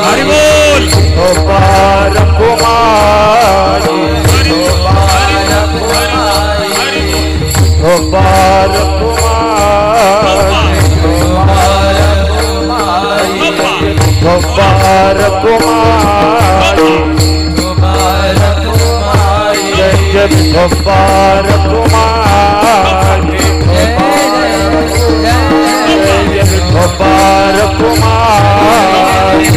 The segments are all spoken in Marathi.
हरि बोल विठोबार कुमारी विठोबार कुमारी विठोबार कुमारी जय जय विठोबार कुमारी जय विठोबार कुमारी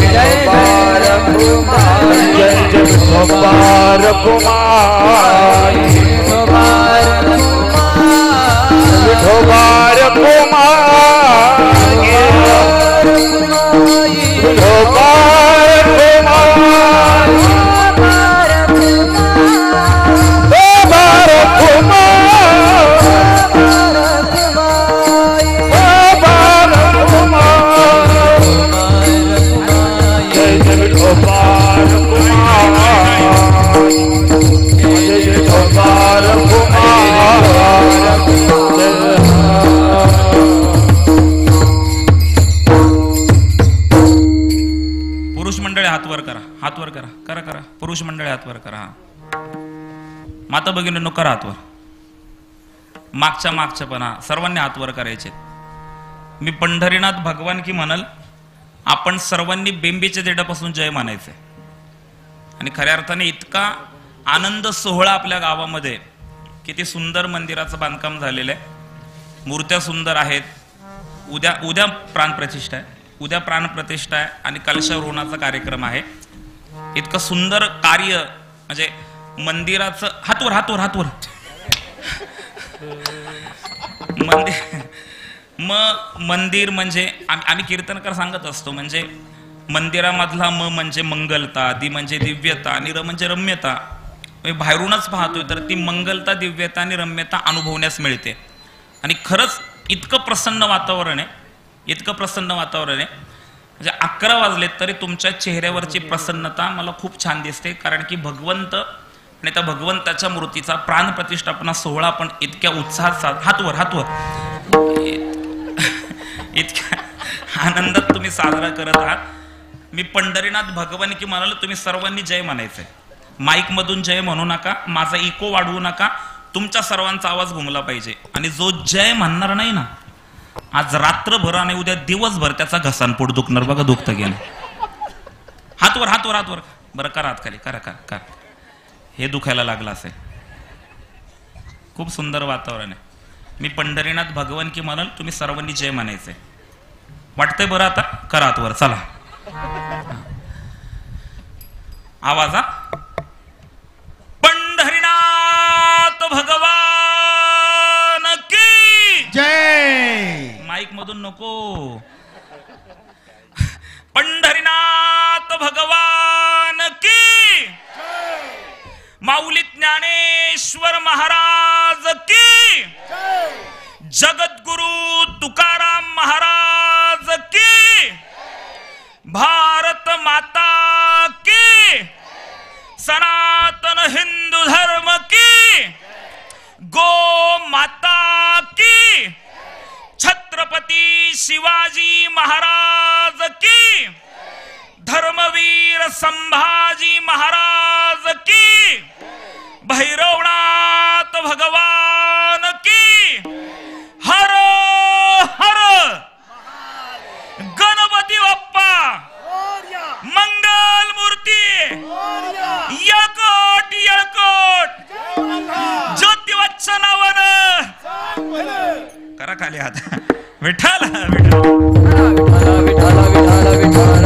जय जय विठोबार कुमारी विठोबार कुमारी विठोबार कुमारी पुरुष मंडळी हात वर करा, हात वर करा, करा करा. पुरुष मंडळी हात वर करा. माता भगिनींनो करा हात वर. मागच्या पण सर्वांनी हात वर करायचे. मी पंढरीनाथ भगवान की म्हणाल, आपण सर्वांनी बेंबीच्या देठापासून जय म्हणायचे. आणि खऱ्या अर्थाने इतका आनंद सोहळा आपल्या गावामध्ये, किती सुंदर मंदिराचं बांधकाम झालेलं आहे. मूर्त्या सुंदर आहेत. उद्या प्राणप्रतिष्ठा आहे, उद्या प्राणप्रतिष्ठा आहे आणि कलशारोहणाचा कार्यक्रम आहे. इतकं सुंदर कार्य, म्हणजे मंदिराचं हातवर हातवर हातवर मंदिर म्हणजे आम्ही कीर्तनकार सांगत असतो, म्हणजे मंदिरामधला म म्हणजे मंगलता, दी म्हणजे दिव्यता आणि र म्हणजे रम्यता. बाहेरूनच पाहतोय तर ती मंगलता, दिव्यता आणि रम्यता अनुभवण्यास मिळते. आणि खरंच इतकं प्रसन्न वातावरण आहे, इतकं प्रसन्न वातावरण आहे. म्हणजे 11 वाजलेत तरी तुमच्या चेहऱ्यावरची प्रसन्नता मला खूप छान दिसते. कारण की भगवंत आणि त्या भगवंताच्या मूर्तीचा प्राणप्रतिष्ठापना सोहळा आपण इतक्या उत्साहात हातवर हातवर इतक्या आनंदात तुम्ही साजरा करत आहात. मी पंढरीनाथ भगवान की म्हणाल, तुम्ही सर्वांनी जय म्हणायचंय. माईक मधून जय म्हणू नका, माझा इको वाढवू नका, तुमच्या सर्वांचा आवाज घुमला पाहिजे. आणि जो जय म्हणणार नाही ना, आज रात्रभर आणि उद्या दिवसभर त्याचा घसानपोट दुखणार. बघा दुखतं गेलं. हातवर हातवर हातवर बरं करा, हात खाली करा करा करा. हे दुखायला लागलं असेल. खूप सुंदर वातावरण आहे. मी पंढरीनाथ भगवान की म्हणाल, तुम्ही सर्वांनी जय म्हणायचंय. वाटतंय बरं? आता करा हातवर. चला आवाज. पंढरीनाथ भगवान की जय. माईक मधून नको. पंढरीनाथ भगवान की माऊली ज्ञानेश्वर महाराज की जगद्गुरु तुकाराम महाराज की भारत माता की सनातन हिंदू धर्म की गो माता की छत्रपति शिवाजी महाराज की धर्मवीर संभाजी महाराज की भैरवनाथ भगवान की हर हर गणपती बाप्पा मंगल मूर्ती यळकोट यळकोट ज्योतिवत्स नावन करा खाली हात. विठ्ठल विठ्ठल विठ्ठल विठ्ठल विठ्ठल